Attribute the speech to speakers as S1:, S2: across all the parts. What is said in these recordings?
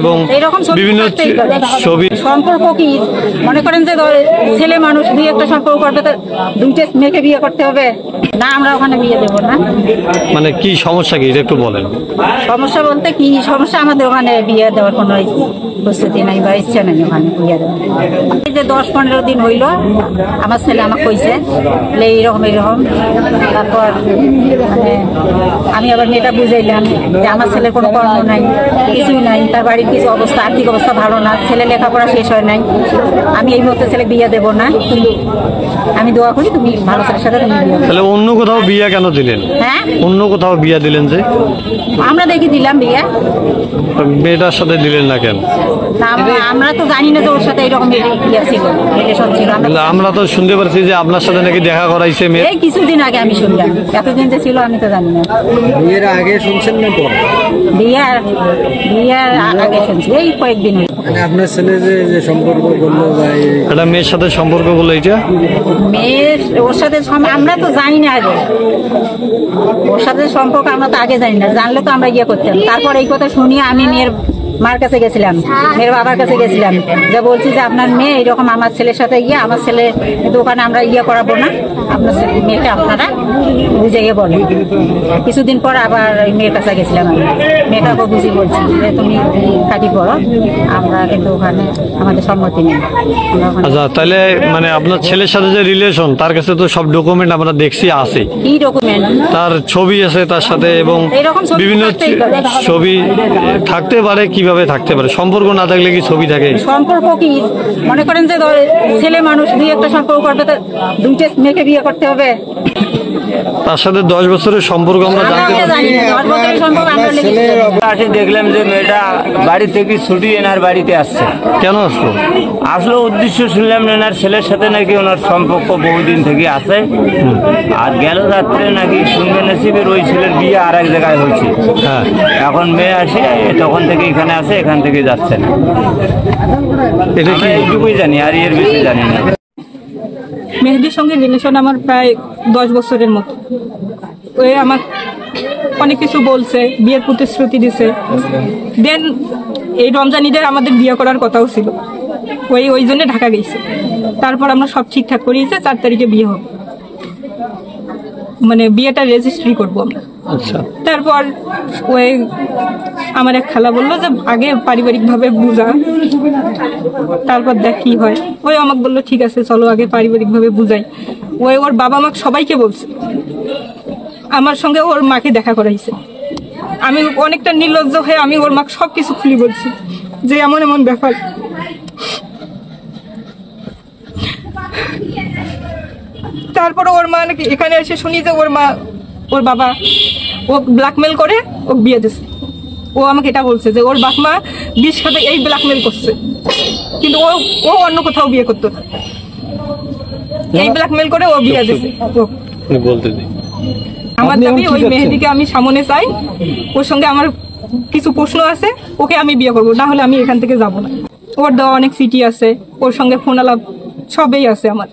S1: এবং বিভিন্ন ছবি
S2: সম্পর্ক কি মনে করেন যে ছেলে মানুষ দুই একটা সম্পর্ক করবে তো দুইটা মেয়েকে বিয়ে করতে হবে না, আমরা ওখানে বিয়ে দেবো না।
S1: মানে কি সমস্যা কি এটা একটু বলেন।
S2: সমস্যা বলতে কি সমস্যা, আমাদের ওখানে বিয়ে দেওয়ার কোনো প্রস্তুতি নাই বা ইচ্ছা নাই ওখানে বিয়ে দেওয়ার। এই যে 10-15 দিন হইলো আমার ছেলে আমাকে কইছে এইরকম এইরকম, তারপর মানে আমি আবার মেয়েটা বুঝাইলাম যে আমার ছেলের কোনো কর্ম নাই, কিছুই নাই, তার বাড়ির কিছু অবস্থা আর্থিক অবস্থা ভালো না, ছেলে লেখাপড়া শেষ হয় নাই, আমি এই মুহূর্তে ছেলে বিয়ে দেবো না, কিন্তু আমি দোয়া করি তুমি ভালো ছেলের সাথে তুমি বিয়ে।
S1: তাহলে অন্য কোথাও বিয়ে কেন দিলেন?
S2: হ্যাঁ,
S1: অন্য কোথাও বিয়ে দিলেন যে?
S2: আমরা দেখি দিলাম বিয়ে,
S1: মেয়েটার সাথে দিলেন না কেন?
S2: আমরা তো জানি না যে ওর সাথে এরকম ইয়ে ছিল, রিলেশন ছিল।
S1: আমরা তো শুনতে পারছি যে আপনার সাথে নাকি দেখা করাইছে মেয়ে।
S2: এই কিছুদিন আগে আমি শুনলাম, এতদিন যে ছিল আমি তো জানি না।
S3: বিয়ের আগে শুনছেন না পরে?
S2: বিয়ের আগে শুনছি, এই কয়েকদিন।
S3: মানে আপনার ছেলে যে সম্পর্ক করলো বা
S1: একটা মেয়ের সাথে সম্পর্ক করলো, এটা
S2: মেয়ের ওর সাথে আমরা তো জানি না আগে, ওর সাথে সম্পর্ক আমরা তো আগে জানি না, জানলে তো আমরা ইয়ে করতাম। তারপর এই কথা শুনিয়ে আমি মেয়ের মার কাছে গেছিলাম, মেয়ের বাবার কাছে গেছিলাম, যা বলছি যে আপনার মেয়ে এরকম আমার ছেলের সাথে আমার ছেলে দোকানে আমরা করাবো না, আপনার মেয়েটা আপনারা বুঝাইয়ে বলেন। কিছুদিন পর আবার মেয়ের কাছে গেছিলাম, আমি মেয়েটাকে বুঝি বলছি যে তুমি কাটি পড়ো, আমরা কিন্তু ওখানে আমাদের সম্মতি নেই।
S1: আচ্ছা, তাহলে মানে আপনার ছেলের সাথে যে রিলেশন, তার কাছে তো সব ডকুমেন্ট আমরা দেখছি আছে।
S2: কি ডকুমেন্ট?
S1: তার ছবি আছে তার সাথে, এবং বিভিন্ন ছবি থাকতে পারে। কিভাবে থাকতে পারে? সম্পর্ক না থাকলে কি ছবি থাকে?
S2: সম্পর্ক কি মনে করেন যে ছেলে মানুষ দুই একটা সম্পর্ক করবে তো দুইটা মেয়েকে বিয়ে করতে হবে?
S1: তার সাথে 10 বছরের সম্পর্ক আমরা জানতে পারি।
S4: আসে দেখলাম যে মেয়েটা বাড়ি থেকে ছুটি এনার বাড়িতে আসছে।
S1: কেন আসলো?
S4: আসলে উদ্দেশ্য শুনলাম এনার ছেলের সাথে নাকি ওনার সম্পর্ক বহুদিন থেকে আছে, আর গেল রাত্রে নাকি শুনবে নসিবের ওই ছেলের বিয়ে আর এক জায়গায় হয়েছে।
S1: হ্যাঁ,
S4: এখন মেয়ে আসে তখন থেকে এখানে আসে, এখান থেকে যাচ্ছে না।
S1: এটা কি
S4: এইটুকুই জানি, আর এর বেশি জানি না।
S5: মেহেদির সঙ্গে রিলেশন আমার প্রায় 10 বছরের মতো। ওই আমার অনেক কিছু বলছে, বিয়ের প্রতিশ্রুতি দিছে। দেন এই রমজান ঈদের আমাদের বিয়ে করার কথাও ছিল, ওই জন্য ঢাকা গেছে। তারপর আমরা সব ঠিকঠাক করিয়েছে, 4 তারিখে বিয়ে হবে, মানে বিয়েটা রেজিস্ট্রি করবো আমরা।
S1: আচ্ছা,
S5: তারপর ওই আমার এক খালা বললো যে আগে পারিবারিক ভাবে বুঝা, তারপর দেখ কি হয়। ওই আমাকে বললো ঠিক আছে চলো আগে পারিবারিক ভাবে বুঝাই। ওই ওর বাবা মাকে সবাইকে বলছে, আমার সঙ্গে ওর মাকে দেখা করাইছে। আমি অনেকটা নির্লজ্জ হয়ে আমি ওর মাকে সবকিছু খুলে বলছি যে এমন এমন ব্যাপার। তারপর ওর মা নাকি এখানে এসে শুনি যে ওর বাবা ও ব্ল্যাকমেল করে ও বিয়ে দিচ্ছে। ও আমাকে এটা বলছে যে ওর বাপ মা 20 সাথে এই ব্ল্যাকমেল করছে, কিন্তু ও অন্য কোথাও বিয়ে করতো না, এই ব্ল্যাকমেল করে ও বিয়ে দিচ্ছে। আমার দাবি ওই মেহেদিকে আমি সামনে চাই, ওর সঙ্গে আমার কিছু প্রশ্ন আছে, ওকে আমি বিয়ে করবো, না হলে আমি এখান থেকে যাব না। ওর দেওয়া অনেক সিটি আছে, ওর সঙ্গে ফোন আলাপ সবই আছে, আমার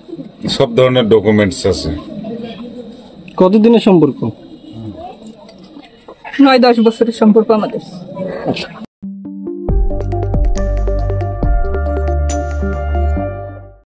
S6: সব ধরনের ডকুমেন্টস আছে।
S1: কতদিনের সম্পর্ক?
S5: 9-10 বছরের সম্পর্ক আমাদের।